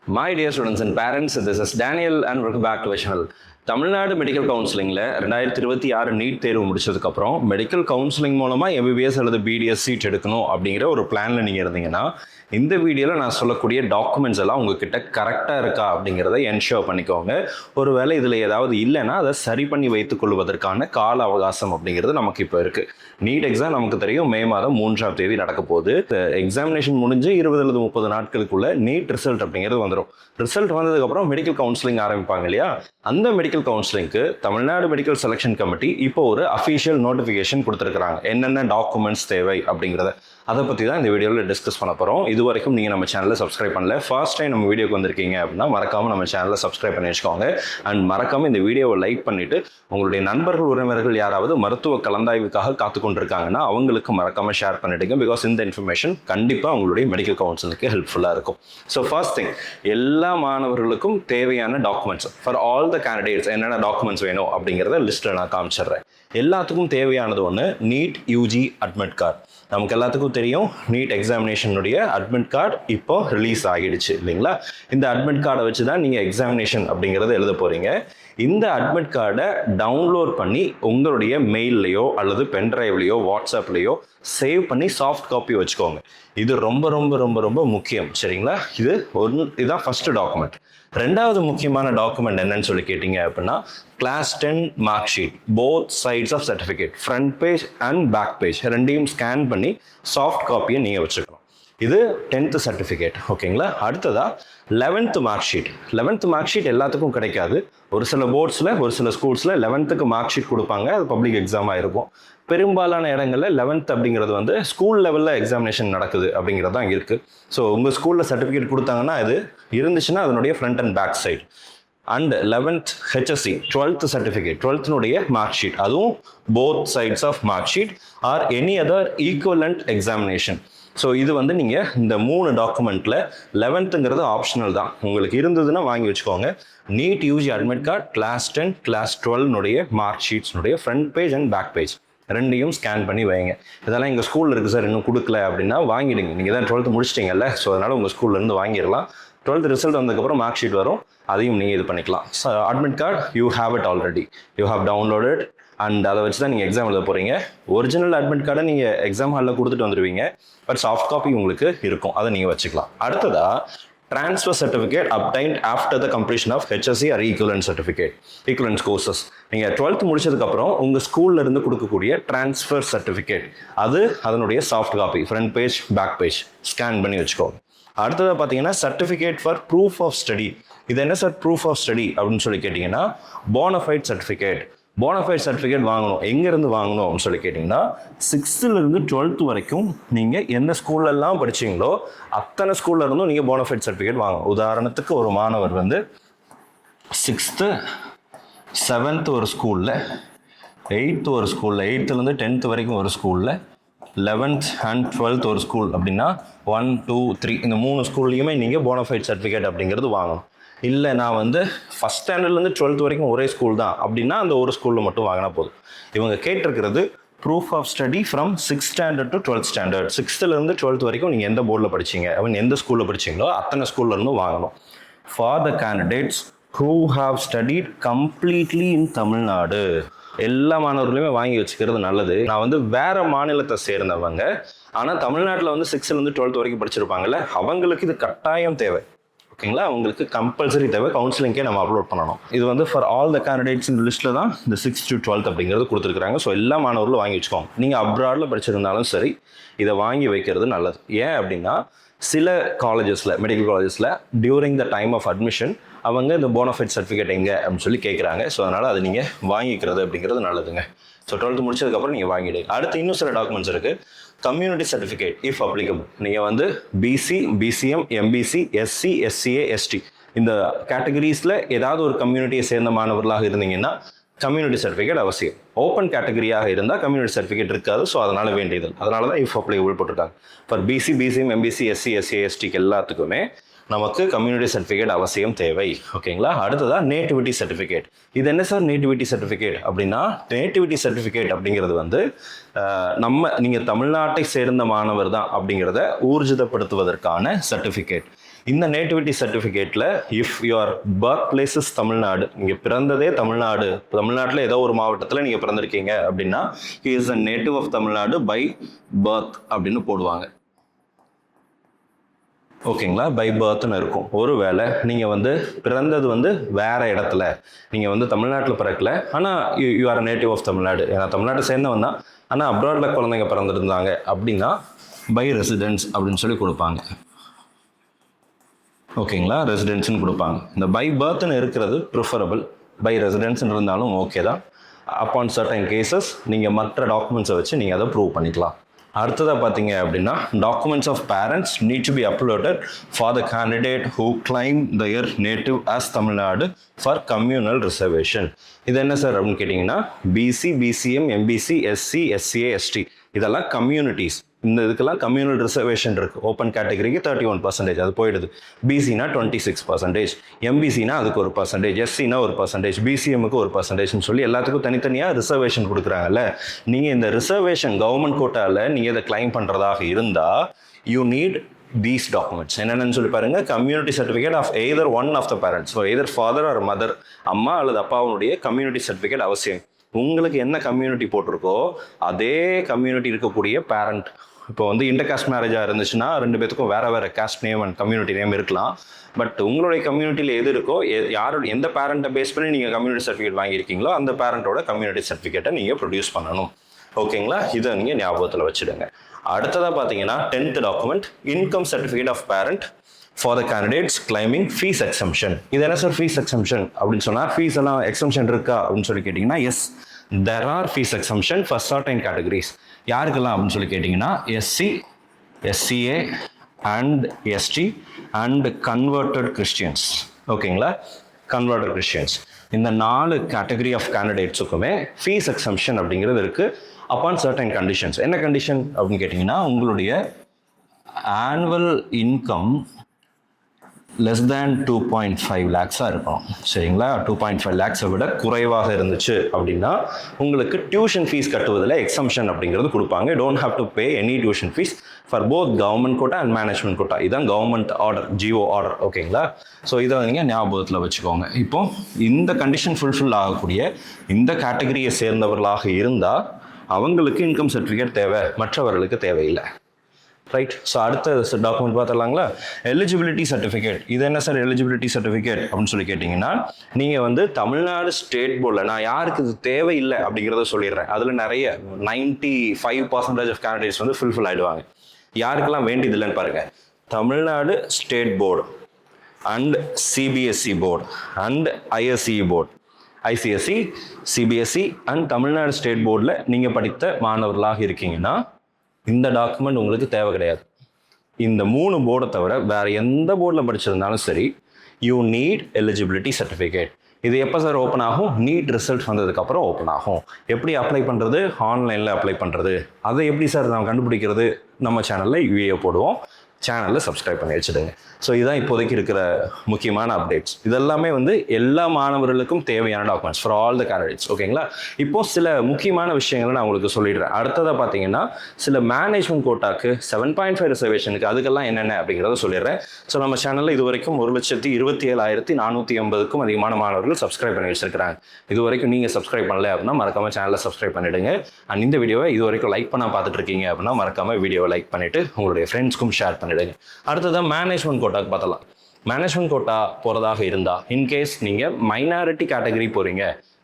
My dear students and parents, this is Daniel and welcome back to our channel. Tamil Nadu medical கவுன்சிலிங்கில் 2026 NEET தேர்வு முடிச்சதுக்கப்புறம் medical counselling மூலமாக MBBS அல்லது BDS seat எடுக்கணும் அப்படிங்கிற ஒரு பிளானில் நீங்கள் இருந்தீங்கன்னா இந்த வீடியோவில் நான் சொல்லக்கூடிய டாக்குமெண்ட்ஸ் எல்லாம் உங்ககிட்ட கரெக்டாக இருக்கா அப்படிங்கிறத என்ஷோர் பண்ணிக்கோங்க. ஒருவேளை இதில் ஏதாவது இல்லைன்னா அதை சரி பண்ணி வைத்துக் கொள்வதற்கான கால அவகாசம் அப்படிங்கிறது நமக்கு இப்போ இருக்குது. நீட் எக்ஸாம் நமக்கு தெரியும் மே மாதம் 3ஆம் தேதி நடக்க போகுது. எக்ஸாமினேஷன் முடிஞ்சு 20 அல்லது 30 நாட்களுக்குள்ள நீட் ரிசல்ட் அப்படிங்கிறது வந்துடும். ரிசல்ட் வந்ததுக்கப்புறம் மெடிக்கல் கவுன்சிலிங் ஆரம்பிப்பாங்க இல்லையா? அந்த மெடிக்கல் கவுன்சிலிங்க்கு தமிழ்நாடு மெடிக்கல் செலெக்ஷன் கமிட்டி இப்போ ஒரு அஃபீஷியல் நோட்டிஃபிகேஷன் கொடுத்துருக்காங்க. என்னென்ன டாக்குமெண்ட்ஸ் தேவை அப்படிங்கிறத அதை பற்றி தான் இந்த வீடியோவில் டிஸ்கஸ் பண்ண போகிறோம். இது வரைக்கும் நீங்கள் நம்ம சேனலை சப்ஸ்கிரைப் பண்ணல, ஃபர்ஸ்ட் டைம் நம்ம வீடியோக்கு வந்திருக்கீங்க அப்படின்னா மறக்காமல் நம்ம சேனலை சப்ஸ்கிரைப் பண்ணி வச்சுக்கோங்க. அண்ட் மறக்காமல் இந்த வீடியோவை லைக் பண்ணிவிட்டு உங்களுடைய நண்பர்கள் உறவினர்கள் யாராவது மருத்துவ கலந்தாய்வுக்காக காத்து கொண்டிருக்காங்கன்னா அவங்களுக்கு மறக்காமல் ஷேர் பண்ணிவிடுங்க. பிகாஸ் இந்த இன்ஃபர்மேஷன் கண்டிப்பாக உங்களுடைய மெடிக்கல் கவுன்சிலுக்கு ஹெல்ப்ஃபுல்லாக இருக்கும். ஸோ ஃபர்ஸ்ட் திங், எல்லா மாணவர்களுக்கும் தேவையான documents for all the candidates என்னென்ன டாக்குமெண்ட்ஸ் வேணும் அப்படிங்கிறத லிஸ்ட்டில் நான் காமிச்சிடுறேன். எல்லாத்துக்கும் தேவையானது ஒன்று, நீட் யூஜி அட்மிட் கார்டு. நமக்கு எல்லாத்துக்கும் தெரியும் நீட் எக்ஸாமினேஷனுடைய அட்மிட் கார்டு இப்போ ரிலீஸ் ஆகிடுச்சு இல்லைங்களா? இந்த அட்மிட் கார்டை வச்சு தான் நீங்கள் எக்ஸாமினேஷன் அப்படிங்கிறத எழுத போகிறீங்க. இந்த அட்மிட் கார்டை டவுன்லோட் பண்ணி உங்களுடைய மெயில்லையோ அல்லது பென்ட்ரைவ்லையோ வாட்ஸ்அப்லேயோ சேவ் பண்ணி சாஃப்ட் காப்பி வச்சுக்கோங்க. இது ரொம்ப ரொம்ப ரொம்ப ரொம்ப முக்கியம், சரிங்களா? இதுதான் ஃபர்ஸ்ட் டாக்குமெண்ட். ரெண்டாவது முக்கியமான டாக்குமெண்ட் என்னன்னு சொல்லி கேட்டீங்க அப்படின்னா, class 10 mark sheet, both sides of certificate, front page and back page ரெண்டையும் ஸ்கேன் பண்ணி சாஃப்ட் காப்பியை நீங்கள் வச்சுக்கணும். இது 10th சர்டிஃபிகேட், ஓகேங்களா? அடுத்ததா 11th mark sheet. 11th mark sheet எல்லாத்துக்கும் கிடைக்காது. ஒரு சில போர்ட்ஸில் ஒரு சில ஸ்கூல்ஸில் 11th மார்க் ஷீட் கொடுப்பாங்க. அது பப்ளிக் எக்ஸாமாக இருக்கும். பெரும்பாலான இடங்களில் 11th அப்படிங்கிறது வந்து ஸ்கூல் லெவலில் எக்ஸாமினேஷன் நடக்குது அப்படிங்கிறது தான் இருக்குது. ஸோ உங்கள் ஸ்கூலில் சர்டிஃபிகேட் கொடுத்தாங்கன்னா அது இருந்துச்சுன்னா அதனுடைய front and back side. And 11th HSC 12th certificate, 12th mark sheet, அதுவும் both sides of mark sheet or any other equivalent examination. So இது வந்து நீங்கள் இந்த 3 டாக்குமெண்ட்டில் 11th ஆப்ஷனல் தான். உங்களுக்கு இருந்ததுன்னா வாங்கி வச்சுக்கோங்க. NEET UG admit card, class 10 class 12 mark ஷீட்ஸ்னுடைய front page and back page ரெண்டையும் ஸ்கேன் பண்ணி வைங்க. இதெல்லாம் எங்கள் ஸ்கூலில் இருக்குது சார், இன்னும் கொடுக்கல அப்படின்னா வாங்கிடுங்க. நீங்கள் தான் 12th முடிச்சிட்டிங்கல்ல, ஸோ அதனால் உங்கள் ஸ்கூல்லேருந்து வாங்கிடலாம். 12th ரிசல்ட் வந்ததுக்கப்புறம் மார்க் ஷீட் வரும், அதையும் நீங்கள் இது பண்ணிக்கலாம். So admit card you have it already, you have downloaded and அதை வச்சு தான் நீங்கள் எக்ஸாம் எழுத போகிறீங்க. ஒரிஜினல் அட்மிட் கார்டை நீங்கள் எக்ஸாம் ஹாலில் கொடுத்துட்டு வந்துடுவீங்க. பட் சாஃப்ட் காப்பி உங்களுக்கு இருக்கும், அதை நீங்கள் வச்சுக்கலாம். அடுத்ததாக transfer certificate obtained after the completion of HSC or equivalent certificate, equivalence courses. நீங்கள் 12th முடிச்சதுக்கப்புறம் உங்கள் ஸ்கூல்ல இருந்து கொடுக்கக்கூடிய ட்ரான்ஸ்ஃபர் சர்டிஃபிகேட், அதனுடைய soft copy front page back page scan பண்ணி வச்சுக்கோங்க. அடுத்ததாக பார்த்தீங்கன்னா certificate for proof of study. இது என்ன சார் ப்ரூஃப் ஆஃப் ஸ்டடி அப்படின்னு சொல்லி கேட்டிங்கன்னா, போனஃபைட் சர்டிஃபிகேட். போனஃபைட் சர்டிஃபிகேட் வாங்கணும். எங்கேருந்து வாங்கணும் அப்படின்னு சொல்லி கேட்டிங்கன்னா, 6th 12th வரைக்கும் நீங்கள் எந்த ஸ்கூல்லலாம் படிச்சிங்களோ அத்தனை ஸ்கூலில் இருந்தும் நீங்கள் போனஃபைட் சர்டிஃபிகேட் வாங்கணும். உதாரணத்துக்கு ஒரு மாணவர் வந்து 6th 7th ஒரு ஸ்கூலில், 8th ஒரு ஸ்கூலில், 8th 10th வரைக்கும் ஒரு ஸ்கூலில், 11th and 12th ஒரு ஸ்கூல் அப்படின்னா 1, 2, 3 இந்த 3 ஸ்கூல்லையுமே நீங்கள் போனஃபைட் சர்டிஃபிகேட் அப்படிங்கிறது வாங்கணும். இல்லை நான் வந்து ஃபஸ்ட் ஸ்டாண்டர்ட்லேருந்து 12th வரைக்கும் ஒரே ஸ்கூல் தான் அப்படின்னா அந்த ஒரு ஸ்கூலில் மட்டும் வாங்கினா போதும். இவங்க கேட்டிருக்கிறது proof of study from 6th standard to 12th standard. 6th 12th வரைக்கும் நீங்கள் எந்த போர்டில் படிச்சீங்க, எந்த ஸ்கூலில் படிச்சிங்களோ அத்தனை ஸ்கூல்ல இருந்தும் வாங்கணும். For the candidates who have studied completely in Tamil Nadu, எல்லா மாணவர்களுமே வாங்கி வச்சுக்கிறது நல்லது. நான் வந்து வேற மாநிலத்தை சேர்ந்தவங்க, ஆனால் தமிழ்நாட்டில் வந்து 6th 12th வரைக்கும் படிச்சிருப்பாங்கல்ல, அவங்களுக்கு இது கட்டாயம் தேவை, ஓகேங்களா? உங்களுக்கு கம்பல்சரி தேவை. கவுன்சிலிங்கே நம்ம அப்லோட் பண்ணணும். இது வந்து ஃபார் ஆல் த கேண்டிடேட்ஸ் இந்த லிஸ்ட்டில் தான் இந்த 6th to 12th அப்படிங்கிறது கொடுத்துருக்காங்க. ஸோ எல்லா மாணவர்களும் வாங்கி வச்சுக்கோங்க. நீங்கள் அப்ராடில் படிச்சிருந்தாலும் சரி இதை வாங்கி வைக்கிறது நல்லது. ஏன் அப்படின்னா சில காலேஜஸில், மெடிக்கல் காலேஜஸில் during the time of admission அவங்க இந்த போனஃபைட் சர்டிஃபிகேட் எங்கே அப்படின்னு சொல்லி கேட்குறாங்க. ஸோ அதனால் அதை நீங்கள் வாங்கிக்கிறது அப்படிங்கிறது நல்லதுங்க. ஸோ 12th முடிச்சதுக்கப்புறம் நீங்கள் வாங்கிடுங்க. அடுத்து இன்னும் சில டாக்குமெண்ட்ஸ் இருக்குது. Community certificate if applicable. நீங்கள் வந்து BC, BCM, MBC, SC, SCA, ST இந்த கேட்டகரிஸில் ஏதாவது ஒரு கம்யூனிட்டியை சேர்ந்த மாணவர்களாக இருந்தீங்கன்னா கம்யூனிட்டி சர்டிஃபிகேட் அவசியம். ஓப்பன் கேட்டகரியாக இருந்தால் கம்யூனிட்டி சர்டிஃபிகேட் இருக்காது. ஸோ அதனால் வேண்டியது. அதனால தான் இஃப் அப்ளிகபிள் போட்டிருக்காங்க. For BC, BCM, MBC, SC, SCA, எஸ்டிக்கு எல்லாத்துக்குமே நமக்கு கம்யூனிட்டி சர்டிஃபிகேட் அவசியம் தேவை, ஓகேங்களா? அடுத்ததான் நேட்டிவிட்டி சர்டிஃபிகேட். இது என்ன சார் நேட்டிவிட்டி சர்டிஃபிகேட் அப்படின்னா, நேட்டிவிட்டி சர்டிஃபிகேட் அப்படிங்கிறது வந்து நீங்கள் தமிழ்நாட்டை சேர்ந்த மாணவர் தான் அப்படிங்கிறத ஊர்ஜிதப்படுத்துவதற்கான சர்டிஃபிகேட். இந்த நேட்டிவிட்டி சர்டிஃபிகேட்டில் if your birth place is Tamil Nadu, நீங்கள் பிறந்ததே தமிழ்நாடு, தமிழ்நாட்டில் ஏதோ ஒரு மாவட்டத்தில் நீங்கள் பிறந்திருக்கீங்க அப்படின்னா he is a native of Tamil Nadu by birth அப்படின்னு போடுவாங்க. ஓகேங்களா, பை பர்த்னு இருக்கும். ஒருவேளை நீங்கள் வந்து பிறந்தது வந்து வேற இடத்துல, நீங்கள் வந்து தமிழ்நாட்டில் பிறக்கல, ஆனால் you are native of Tamil Nadu, ஏன்னா தமிழ்நாட்டை சேர்ந்தவன் தான், ஆனால் அப்ராடில் குழந்தைங்க பிறந்திருந்தாங்க அப்படின்னா பை ரெசிடென்ஸ் அப்படின்னு சொல்லி கொடுப்பாங்க. ஓகேங்களா, ரெசிடென்ஸ்னு கொடுப்பாங்க. இந்த பை பர்த்னு இருக்கிறது ப்ரிஃபரபிள், பை ரெசிடென்ஸ்னு இருந்தாலும் ஓகே தான். அப்பான் சர்டன் கேசஸ் நீங்கள் மற்ற டாக்குமெண்ட்ஸை வச்சு நீங்கள் அதை ப்ரூவ் பண்ணிக்கலாம். அடுத்ததாக பார்த்தீங்க அப்படின்னா documents of parents need to be uploaded for the candidate who claim their native as Tamil Nadu for communal reservation. இது என்ன சார் அப்படின்னு கேட்டிங்கன்னா BC, BCM, MBC, SC, SCA, ST இதெல்லாம் கம்யூனிட்டிஸ். இந்த இதுக்கெல்லாம் கம்யூனல் ரிசர்வேஷன் இருக்குது. ஓப்பன் கேட்டகரிக்கு 31% அது போயிடுது. பிசினா 26%, எம்பிசினா அதுக்கு ஒரு பர்சன்டேஜ், எஸ்சினா ஒரு பர்சன்டேஜ், பிசிஎம்முக்கு ஒரு பர்சன்டேஜ்னு சொல்லி எல்லாத்துக்கும் தனித்தனியாக ரிசர்வேஷன் கொடுக்குறாங்கல்ல. நீங்கள் இந்த ரிசர்வேஷன் கவர்மெண்ட் கோட்டாவில் நீங்கள் இதை கிளைம் பண்ணுறதாக இருந்தால் யூ நீட் these documents. என்னென்னு சொல்லி பாருங்க, community certificate of either one of the parents, so either father or mother, அம்மா அல்லது அப்பாவுடைய கம்யூனிட்டி சர்டிஃபிகேட் அவசியம். உங்களுக்கு என்ன கம்யூனிட்டி போட்டிருக்கோ அதே கம்யூனிட்டி இருக்கக்கூடிய பேரண்ட். இப்போ வந்து இன்டர்காஸ்ட் மேரேஜாக இருந்துச்சுன்னா 2 பேத்துக்கும் வேற வேற cost name and community name இருக்கலாம். பட் உங்களுடைய கம்யூனிட்டியில் எது இருக்கோ, யாரோட எந்த பேரண்ட்டை பேஸ் பண்ணி நீங்கள் கம்யூனிட்டி சர்டிஃபிகேட் வாங்கியிருக்கீங்களோ அந்த பேரண்ட்டோட கம்யூனிட்டி சர்டிஃபிகேட்டை நீங்கள் ப்ரொடியூஸ் பண்ணணும். ஓகேங்களா, இதை நீங்கள் ஞாபகத்தில் வச்சுடுங்க. அடுத்ததாக பார்த்தீங்கன்னா 10th document income certificate of parent for the candidates claiming fee exemption. இது என்ன சார் ஃபீஸ் எக்ஸம்ஷன் அப்படின்னு சொன்னால், ஃபீஸ் எல்லாம் எக்ஸம்ஷன் இருக்கா அப்படின்னு சொல்லி கேட்டிங்கன்னா S, there are fees exemption for certain categories. யாருக்கெல்லாம் அப்படின்னு சொல்லி கேட்டிங்கன்னா SC, SCA and ST and converted Christians. ஓகேங்களா, கன்வெர்டட் கிறிஸ்டியன்ஸ் இந்த 4 கேட்டகரி ஆஃப் கேண்டிடேட்ஸுக்குமே ஃபீஸ் எக்ஸம்ஷன் அப்படிங்கிறது இருக்குது அப்பான் சர்டன் கண்டிஷன்ஸ். என்ன கண்டிஷன் அப்படின்னு கேட்டிங்கன்னா உங்களுடைய ஆனுவல் இன்கம் லெஸ் தேன் 2.5 lakhஸாக இருக்கும். சரிங்களா, 2.5 lakhஸை விட குறைவாக இருந்துச்சு அப்படின்னா உங்களுக்கு டியூஷன் ஃபீஸ் கட்டுவதில் எக்ஸம்ஷன் அப்படிங்கிறது கொடுப்பாங்க. Don't have to pay any tuition fee for both government quota and management quota. இதுதான் கவர்மெண்ட் ஆர்டர், ஜிஓ ஆர்டர். ஓகேங்களா, ஸோ இதை நீங்கள் ஞாபகத்தில் வச்சுக்கோங்க. இப்போ இந்த கண்டிஷன் ஃபுல்ஃபில் ஆகக்கூடிய இந்த கேட்டகரியை சேர்ந்தவர்களாக இருந்தால் அவங்களுக்கு இன்கம் சர்டிஃபிகேட் தேவை, மற்றவர்களுக்கு தேவையில்லை. ரைட், ஸோ அடுத்த டாக்குமெண்ட் பார்த்துடலாங்களா. Eligibility certificate. இது என்ன சார் எலிஜிபிலிட்டி சர்டிஃபிகேட் அப்படின்னு சொல்லி கேட்டிங்கன்னா நீங்கள் வந்து தமிழ்நாடு ஸ்டேட் போர்டில், நான் யாருக்கு இது தேவையில்லை அப்படிங்கிறத சொல்லிடுறேன், அதில் நிறைய 95% ஆஃப் கேண்டிடேட்ஸ் வந்து ஃபுல்ஃபில் ஆகிடுவாங்க. யாருக்கெல்லாம் வேண்டியதில்லைன்னு பாருங்கள், Tamil Nadu state board and CBSE board and ISC board, ICSE, CBSE and Tamil Nadu state போர்டில் நீங்கள் படித்த மாணவர்களாக இருக்கீங்கன்னா இந்த டாக்குமெண்ட் உங்களுக்கு தேவை கிடையாது. இந்த 3 போர்டை தவிர வேறு எந்த போர்டில் படிச்சிருந்தாலும் சரி யூ நீட் எலிஜிபிலிட்டி சர்டிஃபிகேட். இது எப்போ சார் ஓப்பன் ஆகும்? நீட் ரிசல்ட் வந்ததுக்கப்புறம் ஓப்பன் ஆகும். எப்படி அப்ளை பண்ணுறது? ஆன்லைனில் அப்ளை பண்ணுறது. அதை எப்படி சார் நான் கண்டுபிடிக்கிறது? நம்ம சேனலில் வீடியோ போடுவோம், சேனலில் சப்ஸ்கிரைப் பண்ணி வச்சுடுங்க. ஸோ இதுதான் இப்போதைக்கு இருக்கிற முக்கியமான அப்டேட்ஸ். இதெல்லாமே வந்து எல்லா மாணவர்களுக்கும் தேவையான documents for all the candidates. ஓகேங்களா, இப்போது சில முக்கியமான விஷயங்களை நான் உங்களுக்கு சொல்லிடுறேன். அடுத்ததாக பார்த்தீங்கன்னா சில மேனேஜ்மெண்ட் கோட்டாக்கு 7.5 ரிசர்வேஷனுக்கு அதுக்கெல்லாம் என்னென்ன அப்படிங்கிறத சொல்லிடுறேன். ஸோ நம்ம சேனலில் இது வரைக்கும் 1,27,450க்கும் அதிகமான மாணவர்கள் சப்ஸ்கிரைப் பண்ணி வச்சிருக்கிறாங்க. இது வரைக்கும் நீங்கள் சப்ஸ்கிரைப் பண்ணல அப்படின்னா மறக்காமல் சேனலில் சப்ஸ்கிரைப் பண்ணிவிடுங்க. அண்ட் இந்த வீடியோவை இது வரைக்கும் லைக் பண்ண பார்த்துட்டு இருக்கீங்க அப்படின்னா மறக்காமல் வீடியோவை லைக் பண்ணிவிட்டு உங்களுடைய ஃப்ரெண்ட்ஸ்க்கும் ஷேர் பண்ணிவிடுங்க. அடுத்ததான் மேனேஜ்மெண்ட் கோட்டாக்கு பார்த்தலாம். மேனேஜ்மெண்ட் கோட்டா போகிறதாக இருந்தால் இன்கேஸ் நீங்கள் மைனாரிட்டி கேட்டகரி போகிறீங்க,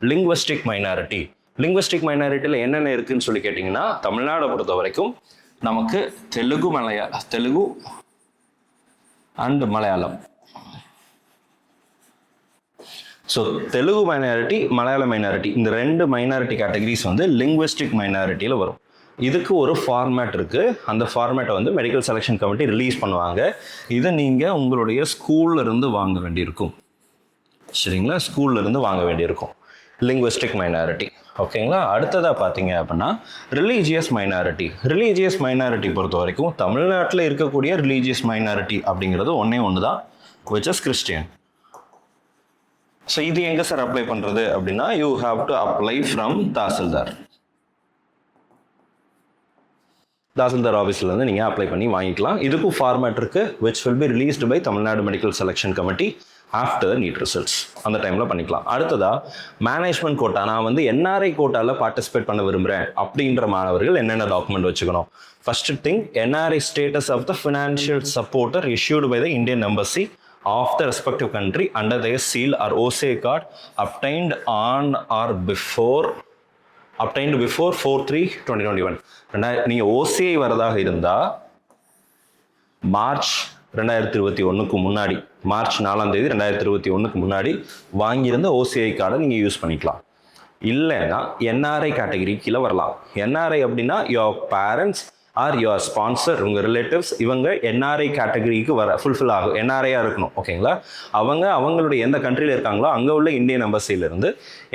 லிங்குவஸ்டிக் மைனாரிட்டி. லிங்குவஸ்டிக் மைனாரிட்டியில் என்னென்ன இருக்குதுன்னு சொல்லி கேட்டிங்கன்னா தமிழ்நாடை பொறுத்த வரைக்கும் நமக்கு Telugu and Malayalam. So Telugu minority, மலையாள மைனாரிட்டி, இந்த 2 மைனாரிட்டி கேட்டகரிஸ் வந்து லிங்குவஸ்டிக் மைனாரிட்டியில் வரும். இதுக்கு ஒரு ஃபார்மேட் இருக்குது. அந்த ஃபார்மேட்டை வந்து மெடிக்கல் செலெக்ஷன் கமிட்டி ரிலீஸ் பண்ணுவாங்க. இதை நீங்கள் உங்களுடைய ஸ்கூல்ல இருந்து வாங்க வேண்டியிருக்கும். சரிங்களா, ஸ்கூல்ல இருந்து வாங்க வேண்டியிருக்கும் லிங்குவஸ்டிக் மைனாரிட்டி. ஓகேங்களா, அடுத்ததாக பார்த்தீங்க அப்படின்னா ரிலீஜியஸ் மைனாரிட்டி. ரிலீஜியஸ் மைனாரிட்டி பொறுத்த வரைக்கும் தமிழ்நாட்டில் இருக்கக்கூடிய ரிலீஜியஸ் மைனாரிட்டி அப்படிங்கிறது ஒன்று தான், which is கிறிஸ்டியன். ஸோ இது எங்கே சார் அப்ளை பண்ணுறது அப்படின்னா you have to apply from tahsildar. Tahsildar ஆஃபீஸ்லேருந்து நீங்கள் அப்ளை பண்ணி வாங்கிக்கலாம். இதுக்கும் ஃபார்மேட் இருக்குது, which will be released by Tamil Nadu medical selection committee after NEET results. அந்த டைமில் பண்ணிக்கலாம். அடுத்ததாக மேனேஜ்மெண்ட் கோட்டா, நான் வந்து என்ஆர்ஐ கோட்டாவில் பார்ட்டிசிபேட் பண்ண விரும்புகிறேன் அப்படின்ற மாணவர்கள் என்னென்ன டாக்குமெண்ட் வச்சுக்கணும்? First thing, NRI status of the financial supporter issued by the Indian Embassy of the respective country under their seal or OCA card obtained on or before 4/3/2021. நீங்கள் OCA வரதாக இருந்தால் மார்ச் 2021 முன்னாடி, மார்ச் 4 2021 முன்னாடி வாங்கியிருந்த OCI கார்டை நீங்கள் use பண்ணிக்கலாம். இல்லைன்னா NRI category கீழே வரலாம். என்ஆர்ஐ அப்படின்னா your parents or your sponsor, உங்கள் ரிலேட்டிவ்ஸ், இவங்க என்ஆர்ஐ கேட்டகரிக்கு ஃபுல்ஃபில் ஆகும், என்ஆர்ஐயாக இருக்கணும். ஓகேங்களா? அவங்களுடைய எந்த கண்ட்ரியில் இருக்காங்களோ அங்கே உள்ள இந்தியன் எம்பசியிலேருந்து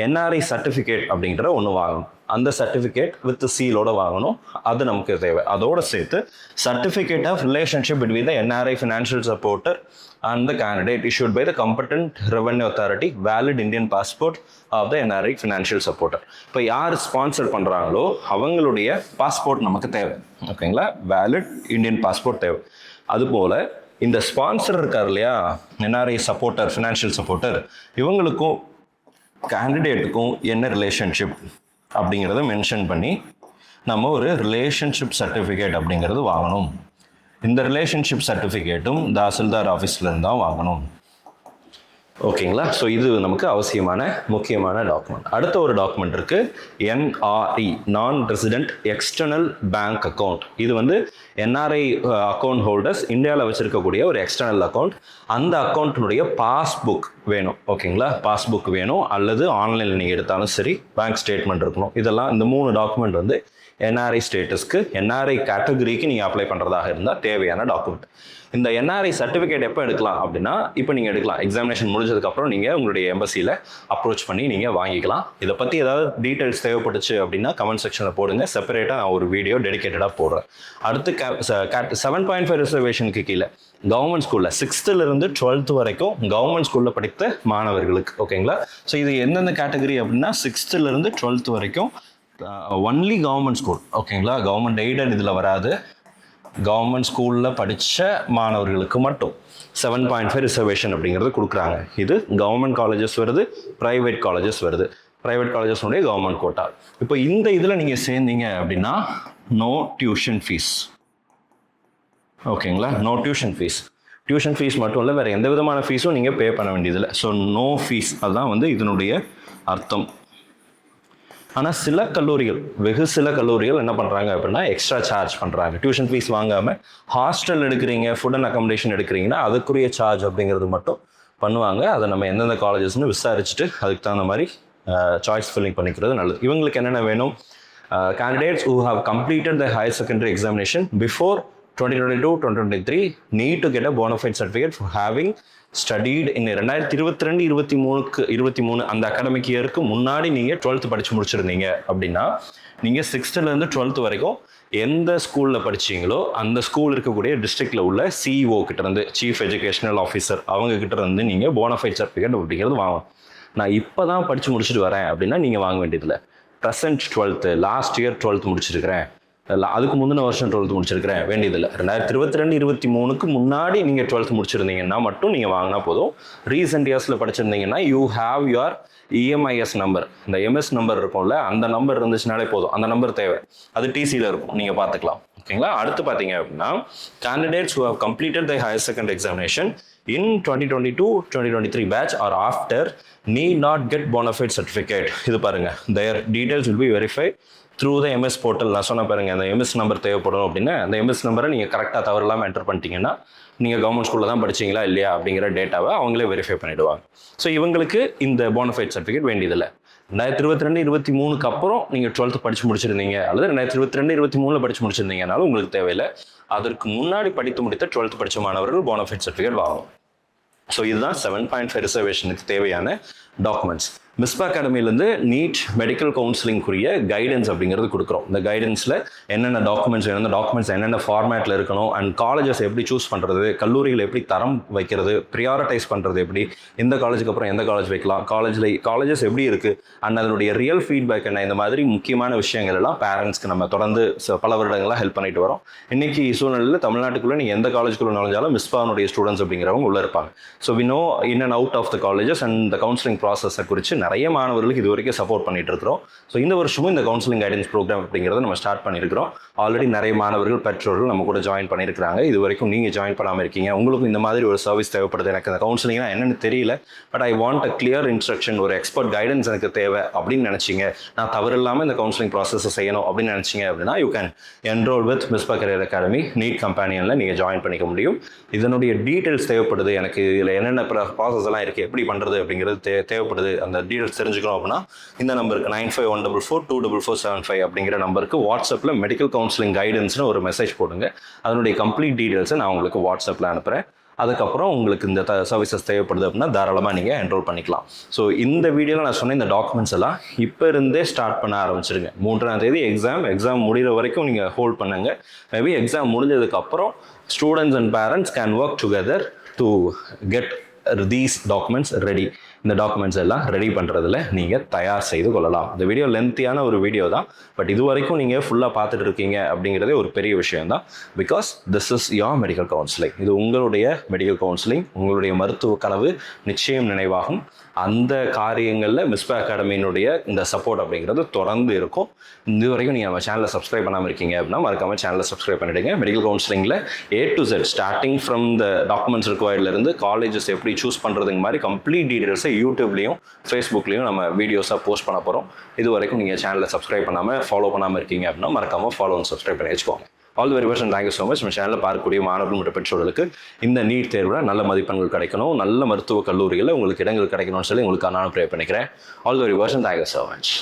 என்ஆர்ஐ சர்டிஃபிகேட் அப்படிங்கிற ஒன்று வாங்கணும். அந்த சர்டிஃபிகேட் வித் சீலோட வாங்கணும். அது நமக்கு தேவை. அதோடு சேர்த்து certificate of relationship between the NRI financial supporter and the candidate issued by the competent revenue authority, valid Indian passport of the NRI financial supporter. இப்போ யார் ஸ்பான்சர் பண்ணுறாங்களோ அவங்களுடைய பாஸ்போர்ட் நமக்கு தேவை. ஓகேங்களா? வேலிட் இந்தியன் பாஸ்போர்ட் தேவை. அதுபோல் இந்த ஸ்பான்சர் இருக்கார் இல்லையா, என்ஆர்ஐ சப்போர்ட்டர், ஃபினான்ஷியல் சப்போர்ட்டர், இவங்களுக்கும் கேண்டிடேட்டுக்கும் என்ன ரிலேஷன்ஷிப் அப்படிங்கிறத மென்ஷன் பண்ணி நம்ம ஒரு ரிலேஷன்ஷிப் சர்டிஃபிகேட் அப்படிங்கிறது வாங்கணும். இந்த ரிலேஷன்ஷிப் சர்டிஃபிகேட்டும் தாசில்தார் ஆஃபீஸ்லேருந்து தான் வாங்கணும். ஓகேங்களா? ஸோ இது நமக்கு அவசியமான முக்கியமான டாக்குமெண்ட். அடுத்த ஒரு டாக்குமெண்ட் இருக்குது, NRE, நான் ரெசிடென்ட் எக்ஸ்டர்னல் பேங்க் அக்கௌண்ட். இது வந்து என்ஆர்ஐ அக்கௌண்ட் ஹோல்டர்ஸ் இந்தியாவில் வச்சுருக்கக்கூடிய ஒரு எக்ஸ்டர்னல் அக்கௌண்ட். அந்த அக்கௌண்ட்டினுடைய பாஸ்புக் வேணும். ஓகேங்களா? பாஸ்புக் வேணும், அல்லது ஆன்லைனில் நீங்கள் எடுத்தாலும் சரி, பேங்க் ஸ்டேட்மெண்ட் இருக்கணும். இதெல்லாம் இந்த 3 டாக்குமெண்ட் வந்து என்ஆர்ஐ ஸ்டேட்டஸ்க்கு, என்ஆர்ஐ கேட்டகரிக்கு நீங்கள் அப்ளை பண்ணுறதாக இருந்தால் தேவையான டாக்குமெண்ட். இந்த என்ஆர்ஐ சர்டிஃபிகேட் எப்போ எடுக்கலாம் அப்படின்னா, இப்போ நீங்கள் எடுக்கலாம். எக்ஸாமினேஷன் முடிஞ்சதுக்கப்புறம் நீங்கள் உங்களுடைய எம்பசியில் அப்ரோச் பண்ணி நீங்கள் வாங்கிக்கலாம். இதை பற்றி ஏதாவது டீட்டெயில்ஸ் தேவைப்பட்டுச்சு அப்படின்னா கமெண்ட் செக்ஷனில் போடுங்க. செப்பரேட்டாக நான் ஒரு வீடியோ டெடிகேட்டடாக போடுறேன். அடுத்து 7.5 ரிசர்வேஷனுக்கு கீழே கவர்மெண்ட் ஸ்கூலில் 6th 12th வரைக்கும் கவர்மெண்ட் ஸ்கூலில் படித்த மாணவர்களுக்கு. ஓகேங்களா? ஸோ இது எந்தெந்த கேட்டகரி அப்படின்னா 6th 12th வரைக்கும் ஒன்லி கவர்மெண்ட் ஸ்கூல். ஓகேங்களா? கவர்மெண்ட் எய்டட் இதில் வராது. கவர்மெண்ட் ஸ்கூலில் படித்த மாணவர்களுக்கு மட்டும் 7.5 ரிசர்வேஷன் அப்படிங்கிறது கொடுக்குறாங்க. இது கவர்மெண்ட் காலேஜஸ் வருது, ப்ரைவேட் காலேஜஸ் வருது. ப்ரைவேட் காலேஜஸ்னுடைய கவர்மெண்ட் கோட்டா. இப்போ இந்த இதில் நீங்கள் சேர்ந்தீங்க அப்படின்னா நோ டியூஷன் ஃபீஸ். ஓகேங்களா? No tuition fees. Tuition fees மட்டும் இல்லை, வேறு எந்த விதமான ஃபீஸும் நீங்கள் பே பண்ண வேண்டியதில்லை. ஸோ நோ ஃபீஸ், அதுதான் வந்து இதனுடைய அர்த்தம். ஆனால் வெகு சில கல்லூரிகள் என்ன பண்ணுறாங்க அப்படின்னா எக்ஸ்ட்ரா சார்ஜ் பண்ணுறாங்க. டியூஷன் ஃபீஸ் வாங்காமல் ஹாஸ்டல் எடுக்கிறீங்க, ஃபுட் அண்ட் அக்காமடேஷன் எடுக்கிறீங்கன்னா அதுக்குரிய சார்ஜ் அப்படிங்கிறது மட்டும் பண்ணுவாங்க. அதை நம்ம எந்தெந்த காலேஜஸ்னு விசாரிச்சுட்டு அதுக்கு தகுந்த மாதிரி சாய்ஸ் ஃபில்லிங் பண்ணிக்கிறது நல்லது. இவங்களுக்கு என்னென்ன வேணும்? Candidates who have completed the higher secondary examination before 2022-2023 need to get a bona fide certificate for having studied in 2022-23 அந்த அகாடமிக் இயருக்கு முன்னாடி நீங்கள் 12th படித்து முடிச்சிருந்தீங்க அப்படின்னா நீங்கள் 6th 12th வரைக்கும் எந்த ஸ்கூலில் படிச்சீங்களோ அந்த ஸ்கூல் இருக்கக்கூடிய டிஸ்ட்ரிக்டில் உள்ள CEO கிட்டேருந்து, சீஃப் எஜுகேஷனல் ஆஃபீஸர், அவங்க கிட்டேருந்து நீங்கள் bona fide certificate அப்படிங்கிறது வாங்கணும். நான் இப்போ தான் படித்து முடிச்சுட்டு வரேன் அப்படின்னா நீங்கள் வாங்க வேண்டியதில்லை. Present 12th, last year 12th முடிச்சிருக்கிறேன், அதுக்கு முந்தின வருஷம் 12th முடிச்சிருக்கிறேன் வேண்டியதில்லை. 2022-23 முன்னாடி நீங்கள் 12th முடிச்சிருந்தீங்கன்னா மட்டும் நீங்கள் வாங்கினா போதும். ரீசெண்ட் இயர்ஸில் படிச்சிருந்தீங்கன்னா you have your EMIS number, இந்த MS நம்பர் இருக்கும்ல, அந்த நம்பர் இருந்துச்சுனாலே போதும். அந்த நம்பர் தேவை, அது TCயில் இருக்கும், நீங்கள் பார்த்துக்கலாம். ஓகேங்களா? அடுத்து பார்த்தீங்க அப்படின்னா candidates who have completed their higher secondary examination in 2022-2023 batch or after need not get bona fide certificate. இது பாருங்க, their details will be verified through the MS portal. நான் சொன்ன பாருங்க, அந்த MS நம்பர் தேவைப்படும் அப்படின்னா அந்த MS நம்பரை நீங்கள் கரெக்டாக தவறில்லாமல் என்டர் பண்ணிட்டீங்கன்னா நீங்கள் கவர்மெண்ட் ஸ்கூலில் தான் படிச்சிங்களா இல்லையா அப்படிங்கிற டேட்டாவை அவங்களே வெரிஃபை பண்ணிவிடுவாங்க. ஸோ இவங்களுக்கு இந்த bona fide certificate வேண்டியதில்லை. 2022-23 அப்புறம் நீங்கள் 12th படித்து முடிச்சிருந்தீங்க அல்லது 2022-23 படித்து முடிச்சிருந்தீங்கனாலும் உங்களுக்கு தேவையில்லை. அதற்கு முன்னாடி படித்து முடித்த 12th படித்த மாணவர்கள் bona fide certificate வாங்கணும். ஸோ இதுதான் 7.5 ரிசர்வேஷனுக்கு தேவையான டாக்குமெண்ட்ஸ். மிஸ்பா அகாடமிலேருந்து நீட் மெடிக்கல் கவுன்சிலிங்குரிய கைடன்ஸ் அப்படிங்கிறது கொடுக்குறோம். இந்த கைடன்ஸில் என்னென்ன டாக்குமெண்ட்ஸ் என்னென்ன ஃபார்மேட்டில் இருக்கணும், அண்ட் காலேஜஸ் எப்படி சூஸ் பண்ணுறது, கல்லூரிகள் எப்படி தரம் வைக்கிறது, ப்ரியாரிட்டைஸ் பண்ணுறது எப்படி, இந்த காலேஜுக்கு அப்புறம் எந்த காலேஜ் வைக்கலாம், காலேஜஸ் எப்படி இருக்குது, அண்ட் அதனுடைய ரியல் ஃபீட்பேக் என்ன, இந்த மாதிரி முக்கியமான விஷயங்கள் எல்லாம் பேரண்ட்ஸ்க்கு நம்ம தொடர்ந்து பல வருடங்களாக ஹெல்ப் பண்ணிட்டு வரோம். இன்னைக்கு சூழ்நிலையில் தமிழ்நாட்டுக்குள்ளே நீங்கள் எந்த காலேஜுக்குள்ளே நுழைஞ்சாலும் மிஸ்பானுடைய ஸ்டூடெண்ட்ஸ் அப்படிங்கிறவங்க உள்ளே இருப்பாங்க. So we know in and out of the colleges and the counselling ப்ராசஸை குறித்து நிறைய மாணவர்களுக்கு இது வரைக்கும் சப்போர்ட் பண்ணிட்டு இருக்கிறோம். ஸோ இந்த வருஷமும் இந்த கவுன்சிலிங் கைடன்ஸ் ப்ரோக்ராம் அப்படிங்கிறத நம்ம ஸ்டார்ட் பண்ணியிருக்கிறோம். ஆல்ரெடி நிறைய மாணவர்கள் பெற்றோர்கள் நம்ம கூட ஜாயின் பண்ணியிருக்கிறாங்க. இது வரைக்கும் நீங்கள் ஜாயின் பண்ணாமல் இருக்கீங்க, உங்களுக்கும் இந்த மாதிரி ஒரு சர்வீஸ் தேவைப்படுது, எனக்கு அந்த கவுன்சிலிங்னா என்னென்னு தெரியல, but I want a clear instruction, ஒரு எக்ஸ்பர்ட் கைடன்ஸ் எனக்கு தேவை அப்படின்னு நினச்சிங்க, நான் தவறு இல்லாமல் இந்த கவுன்சிலிங் ப்ராசஸை செய்யணும் அப்படின்னு நினச்சிங்க அப்படின்னா you can enrol with Misbah career academy NEET கம்பெனியனில் நீங்கள் ஜாயின் பண்ணிக்க முடியும். இதனுடைய டீட்டெயில்ஸ் தேவைப்படுது, எனக்கு இதில் என்னென்ன ப்ராசஸ் எல்லாம் இருக்குது, எப்படி பண்ணுறது அப்படிங்கிறது தேவைப்படுது, அந்த டீட்டெயில்ஸ் தெரிஞ்சுக்கணும் அப்படின்னா இந்த நம்பருக்கு 9514424475 அப்படிங்கிற நம்பருக்கு வாட்ஸ்அப்பில் மெடிக்கல் கவுன்சிலிங் கைடன்ஸ்னு ஒரு மெசேஜ் போடுங்க. அதனுடைய கம்ப்ளீட் டீட்டெயில்ஸை நான் உங்களுக்கு வாட்ஸ்அப்பில் அனுப்புகிறேன். அதுக்கப்புறம் உங்களுக்கு இந்த சர்வீசஸ் தேவைப்படுது அப்படின்னா தாராளமாக நீங்கள் என்ரோல் பண்ணிக்கலாம். ஸோ இந்த வீடியோவில் நான் சொன்ன இந்த டாக்குமெண்ட்ஸ் எல்லாம் இப்போ இருந்தே ஸ்டார்ட் பண்ண ஆரம்பிச்சிருங்க. 3ஆம் தேதி எக்ஸாம் முடிகிற வரைக்கும் நீங்கள் ஹோல்ட் பண்ணுங்கள். மேபி எக்ஸாம் முடிஞ்சதுக்கப்புறம் students and parents can work together to get these documents ready. இந்த டாக்குமெண்ட்ஸ் எல்லாம் ரெடி பண்ணுறதுல நீங்கள் தயார் செய்து கொள்ளலாம். இந்த வீடியோ லென்த்தியான ஒரு வீடியோ தான், பட் இது வரைக்கும் நீங்கள் ஃபுல்லாக பார்த்துட்டு இருக்கீங்க அப்படிங்கிறதே ஒரு பெரிய விஷயம் தான். Because this is your medical counselling. இது உங்களுடைய மெடிக்கல் கவுன்சிலிங், உங்களுடைய மருத்துவ கனவு நிச்சயம் நினைவாகும். அந்த காரியங்களில் மிஸ்பா அகாடமியினுடைய இந்த சப்போர்ட் அப்படிங்கிறது தொடர்ந்து இருக்கும். இது வரைக்கும் நீங்கள் நம்ம சேனலை சப்ஸ்கிரைப் பண்ணாமல் இருக்கீங்க அப்படின்னா மறக்காமல் சேனலை சப்ஸ்கிரைப் பண்ணிவிடுங்க. மெடிக்கல் கவுன்சிலிங்கில் A to Z starting from the documents ரிக்வயர்ட்லேருந்து காலேஜஸ் எப்படி சூஸ் பண்ணுறதுங்க மாதிரி கம்ப்ளீட் டீட்டெயில்ஸை யூடியூப்லேயும் ஃபேஸ்புக்லேயும் நம்ம வீடியோஸாக போஸ்ட் பண்ண போகிறோம். இது வரைக்கும் நீங்கள் சேனலை சப்ஸ்கிரைப் பண்ணாமல் ஃபாலோ பண்ணாமல் இருக்கீங்க அப்படின்னா மறக்காமல் ஃபாலோ அண்ட் சப்ஸ்கிரைப் பண்ணி வச்சுக்கோங்க. All very much and thank you so much. நம்ம சேனலில் பார்க்கக்கூடிய மாணவர்கள் மற்றும் பெற்றோர்களுக்கு இந்த நீட் தேர்வில் நல்ல மதிப்பெண்கள் கிடைக்கணும், நல்ல மருத்துவ கல்லூரிகளில் உங்களுக்கு இடங்கள் கிடைக்கணும்னு சொல்லி உங்களுக்கு நான் ப்ரே பண்ணிக்கிறேன். All very much and thank you so much.